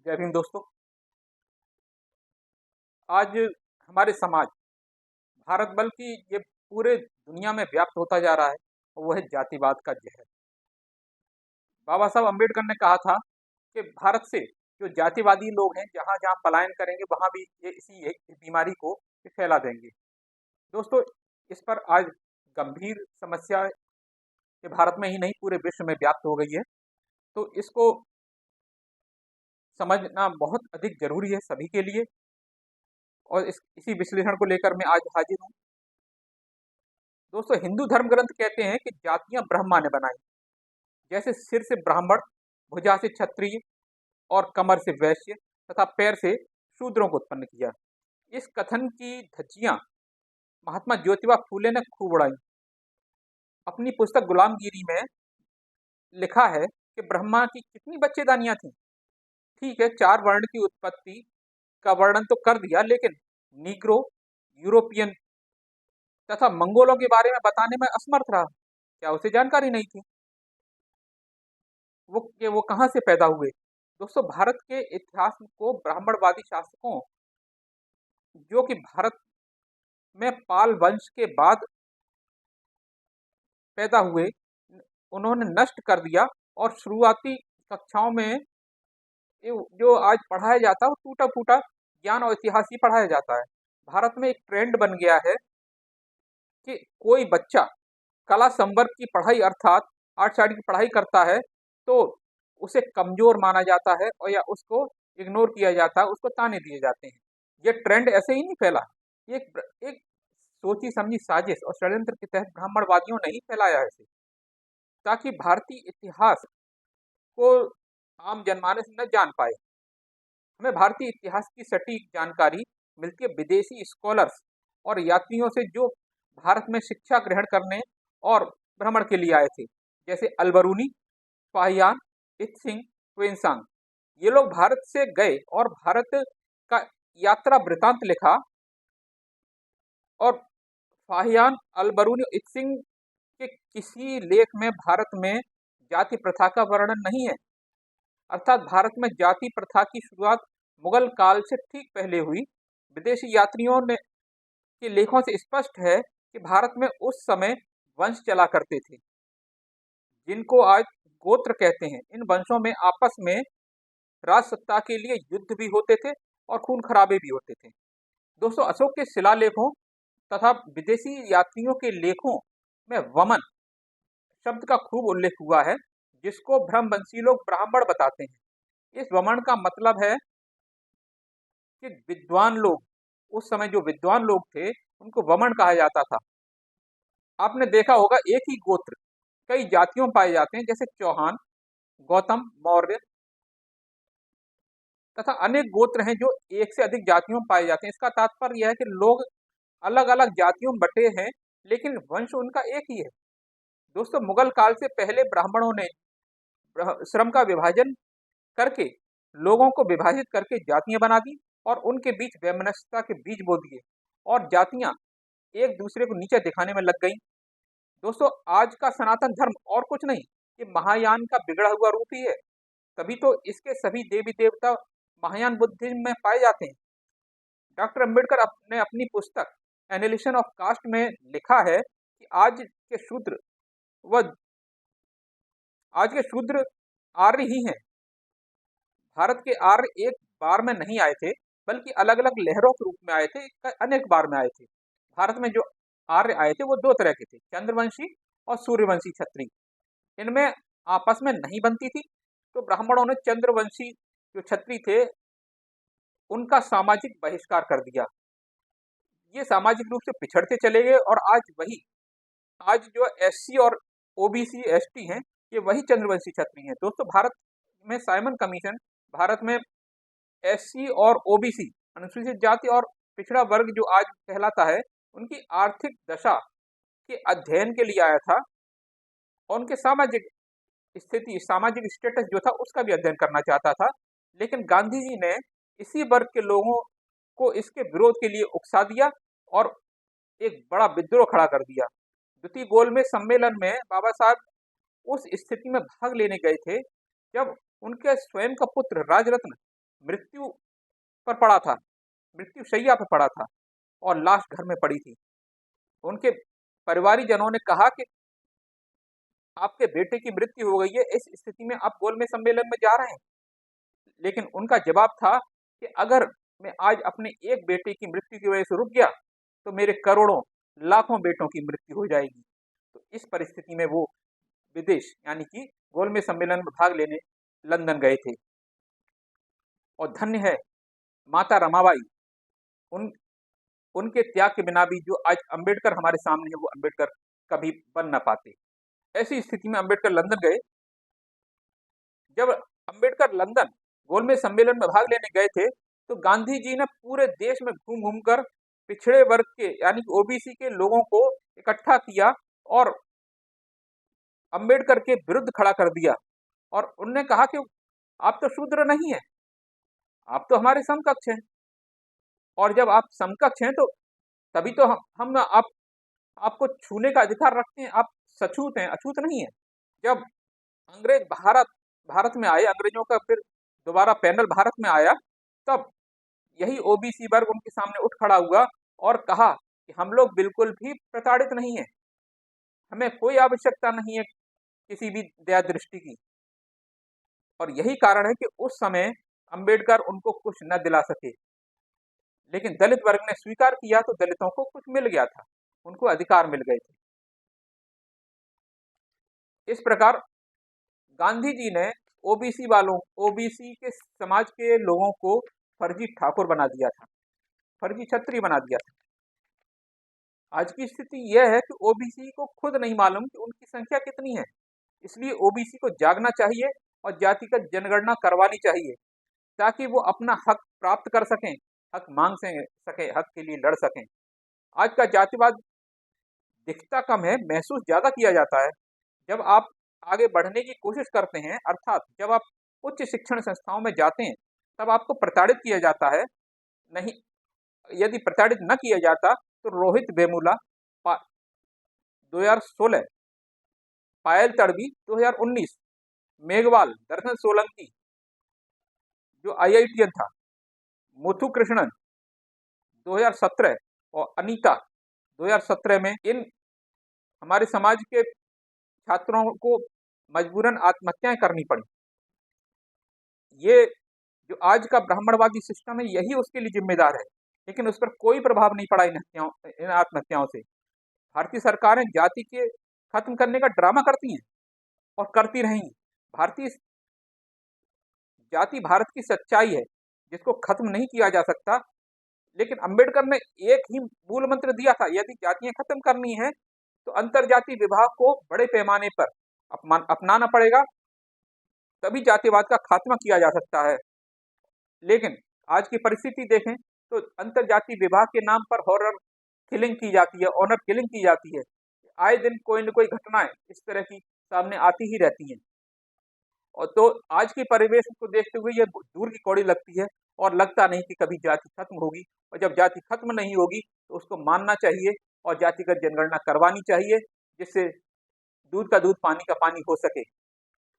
जय भीम दोस्तों। आज हमारे समाज, भारत बल्कि ये पूरे दुनिया में व्याप्त होता जा रहा है और वो है जातिवाद का जहर। बाबा साहब अम्बेडकर ने कहा था कि भारत से जो जातिवादी लोग हैं जहाँ जहाँ पलायन करेंगे वहाँ भी ये इसी एक बीमारी को ये फैला देंगे। दोस्तों, इस पर आज गंभीर समस्या ये भारत में ही नहीं पूरे विश्व में व्याप्त हो गई है। तो इसको समझना बहुत अधिक जरूरी है सभी के लिए, और इसी विश्लेषण को लेकर मैं आज हाजिर हूँ। दोस्तों, हिंदू धर्म ग्रंथ कहते हैं कि जातियां ब्रह्मा ने बनाई। जैसे सिर से ब्राह्मण, भुजा से क्षत्रिय और कमर से वैश्य तथा पैर से शूद्रों को उत्पन्न किया। इस कथन की धज्जियां महात्मा ज्योतिबा फूले ने खूब उड़ाई। अपनी पुस्तक गुलामगिरी में लिखा है कि ब्रह्मा की कितनी बच्चेदानियां थीं। ठीक है, 4 वर्ण की उत्पत्ति का वर्णन तो कर दिया, लेकिन नीग्रो, यूरोपियन तथा मंगोलों के बारे में बताने में असमर्थ रहा। क्या उसे जानकारी नहीं थी वो कहाँ से पैदा हुए? दोस्तों, भारत के इतिहास को ब्राह्मणवादी शासकों, जो कि भारत में पाल वंश के बाद पैदा हुए, उन्होंने नष्ट कर दिया। और शुरुआती कक्षाओं में जो आज पढ़ाया जाता है वो टूटा फूटा ज्ञान और इतिहास ही पढ़ाया जाता है। भारत में एक ट्रेंड बन गया है कि कोई बच्चा कला संवर्ग की पढ़ाई अर्थात आर्ट साइड की पढ़ाई करता है तो उसे कमजोर माना जाता है, और या उसको इग्नोर किया जाता है, उसको ताने दिए जाते हैं। ये ट्रेंड ऐसे ही नहीं फैला, ये एक सोची समझी साजिश और षड्यंत्र के तहत ब्राह्मणवादियों ने ही फैलाया है इसे, ताकि भारतीय इतिहास को आम जनमानस न जान पाए। हमें भारतीय इतिहास की सटीक जानकारी मिलती है विदेशी स्कॉलर्स और यात्रियों से, जो भारत में शिक्षा ग्रहण करने और भ्रमण के लिए आए थे, जैसे अलबरूनी, फाहियान, इत्सिंग, ट्वेंसांग। ये लोग भारत से गए और भारत का यात्रा वृतांत लिखा। और फाहियान, अलबरूनी, इत्सिंग के किसी लेख में भारत में जाति प्रथा का वर्णन नहीं है। अर्थात भारत में जाति प्रथा की शुरुआत मुगल काल से ठीक पहले हुई। विदेशी यात्रियों ने के लेखों से स्पष्ट है कि भारत में उस समय वंश चला करते थे जिनको आज गोत्र कहते हैं। इन वंशों में आपस में राज सत्ता के लिए युद्ध भी होते थे और खून खराबे भी होते थे। दोस्तों, अशोक के शिलालेखों तथा विदेशी यात्रियों के लेखों में वमन शब्द का खूब उल्लेख हुआ है, जिसको ब्रह्मवंशी लोग ब्राह्मण बताते हैं। इस वमन का मतलब है कि विद्वान लोग, उस समय जो विद्वान लोग थे उनको वमन कहा जाता था। आपने देखा होगा एक ही गोत्र कई जातियों में पाए जाते हैं, जैसे चौहान, गौतम, मौर्य तथा अनेक गोत्र हैं जो एक से अधिक जातियों में पाए जाते हैं। इसका तात्पर्य यह है कि लोग अलग अलग जातियों में बटे हैं, लेकिन वंश उनका एक ही है। दोस्तों, मुगल काल से पहले ब्राह्मणों ने श्रम का विभाजन करके लोगों को विभाजित करके जातियां बना दी और उनके बीच वैमनस्यता के बीज बो दिए, और जातियां एक दूसरे को नीचे दिखाने में लग गई। दोस्तों, आज का सनातन धर्म और कुछ नहीं, ये महायान का बिगड़ा हुआ रूप ही है। तभी तो इसके सभी देवी देवता महायान बुद्धिज्म में पाए जाते हैं। डॉक्टर अंबेडकर ने अपनी पुस्तक एनालिसिस ऑफ कास्ट में लिखा है कि व आज के शूद्र आर्य ही हैं। भारत के आर्य एक बार में नहीं आए थे, बल्कि अलग अलग लहरों के रूप में आए थे, अनेक बार में आए थे। भारत में जो आर्य आए थे वो 2 तरह के थे, चंद्रवंशी और सूर्यवंशी क्षत्रिय। इनमें आपस में नहीं बनती थी, तो ब्राह्मणों ने चंद्रवंशी जो क्षत्रिय थे उनका सामाजिक बहिष्कार कर दिया। ये सामाजिक रूप से पिछड़ते चले गए, और आज जो एससी और ओबीसी एसटी हैं, ये वही चंद्रवंशी क्षत्रिय हैं। दोस्तों, भारत में साइमन कमीशन भारत में एससी और ओबीसी, अनुसूचित जाति और पिछड़ा वर्ग जो आज कहलाता है, उनकी आर्थिक दशा के अध्ययन के लिए आया था, और उनके सामाजिक स्थिति, सामाजिक स्टेटस जो था उसका भी अध्ययन करना चाहता था। लेकिन गांधी जी ने इसी वर्ग के लोगों को इसके विरोध के लिए उकसा दिया और एक बड़ा विद्रोह खड़ा कर दिया। द्वितीय गोलमेज सम्मेलन में बाबा साहब उस स्थिति में भाग लेने गए थे जब उनके स्वयं का पुत्र राजरत्न मृत्यु पर पड़ा था, मृत्यु शैया पर पड़ा था और लाश घर में पड़ी थी। उनके परिवारीजनों ने कहा कि आपके बेटे की मृत्यु हो गई है, इस स्थिति में आप गोलमेज सम्मेलन में जा रहे हैं। लेकिन उनका जवाब था कि अगर मैं आज अपने एक बेटे की मृत्यु की वजह से रुक गया तो मेरे करोड़ों लाखों बेटों की मृत्यु हो जाएगी। तो इस परिस्थिति में वो विदेश यानी कि गोलमेज सम्मेलन में भाग लेने लंदन गए थे। और धन्य है माता रमाबाई, उन उनके त्याग के बिना भी जो आज अंबेडकर हमारे सामने है वो अंबेडकर कभी बन ना पाते। ऐसी स्थिति में अंबेडकर लंदन गए। जब अंबेडकर लंदन गोलमेज सम्मेलन में भाग लेने गए थे तो गांधी जी ने पूरे देश में घूम घूम कर पिछड़े वर्ग के यानी कि ओबीसी के लोगों को इकट्ठा किया और अंबेडकर के विरुद्ध खड़ा कर दिया। और उनने कहा कि आप तो शूद्र नहीं है, आप तो हमारे समकक्ष हैं, और जब आप समकक्ष हैं तो तभी तो हम आपको छूने का अधिकार रखते हैं। आप सछूत हैं, अछूत नहीं है। जब अंग्रेज भारत में आए, अंग्रेजों का फिर दोबारा पैनल भारत में आया, तब यही ओबीसी वर्ग उनके सामने उठ खड़ा हुआ और कहा कि हम लोग बिल्कुल भी प्रताड़ित नहीं है, हमें कोई आवश्यकता नहीं है किसी भी दया दृष्टि की। और यही कारण है कि उस समय अंबेडकर उनको कुछ न दिला सके, लेकिन दलित वर्ग ने स्वीकार किया तो दलितों को कुछ मिल गया था, उनको अधिकार मिल गए थे। इस प्रकार गांधी जी ने ओबीसी के समाज के लोगों को फर्जी ठाकुर बना दिया था, फर्जी छत्री बना दिया था। आज की स्थिति यह है कि ओबीसी को खुद नहीं मालूम कि उनकी संख्या कितनी है, इसलिए ओबीसी को जागना चाहिए और जातिगत जनगणना करवानी चाहिए ताकि वो अपना हक प्राप्त कर सकें, हक मांग सकें, हक के लिए लड़ सकें। आज का जातिवाद दिखता कम है, महसूस ज़्यादा किया जाता है। जब आप आगे बढ़ने की कोशिश करते हैं, अर्थात जब आप उच्च शिक्षण संस्थाओं में जाते हैं, तब आपको प्रताड़ित किया जाता है। नहीं, यदि प्रताड़ित न किया जाता तो रोहित वेमुला 2016, पायल तड़वी 2019, मेघवाल दर्शन सोलंकी जो IITN था, मुथु कृष्णन 2017 और अनीता 2017 में इन हमारे समाज के छात्रों को मजबूरन आत्महत्याएं करनी पड़ी। ये जो आज का ब्राह्मणवादी सिस्टम है यही उसके लिए जिम्मेदार है, लेकिन उस पर कोई प्रभाव नहीं पड़ा इन आत्महत्याओं से। भारतीय सरकारें जाति के खत्म करने का ड्रामा करती हैं और करती रहेंगी। भारतीय जाति भारत की सच्चाई है जिसको खत्म नहीं किया जा सकता। लेकिन अंबेडकर ने एक ही मूल मंत्र दिया था, यदि जातियां खत्म करनी है तो अंतरजातीय विवाह को बड़े पैमाने पर अपनाना पड़ेगा, तभी जातिवाद का खात्मा किया जा सकता है। लेकिन आज की परिस्थिति देखें तो अंतरजातीय विवाह के नाम पर हॉरर किलिंग की जाती है, ऑनर किलिंग की जाती है। आए दिन कोई न कोई घटनाएं इस तरह की सामने आती ही रहती हैं। और तो आज के परिवेश को देखते हुए ये दूर की कौड़ी लगती है और लगता नहीं कि कभी जाति खत्म होगी। और जब जाति खत्म नहीं होगी तो उसको मानना चाहिए और जातिगत जनगणना करवानी चाहिए, जिससे दूध का दूध पानी का पानी हो सके।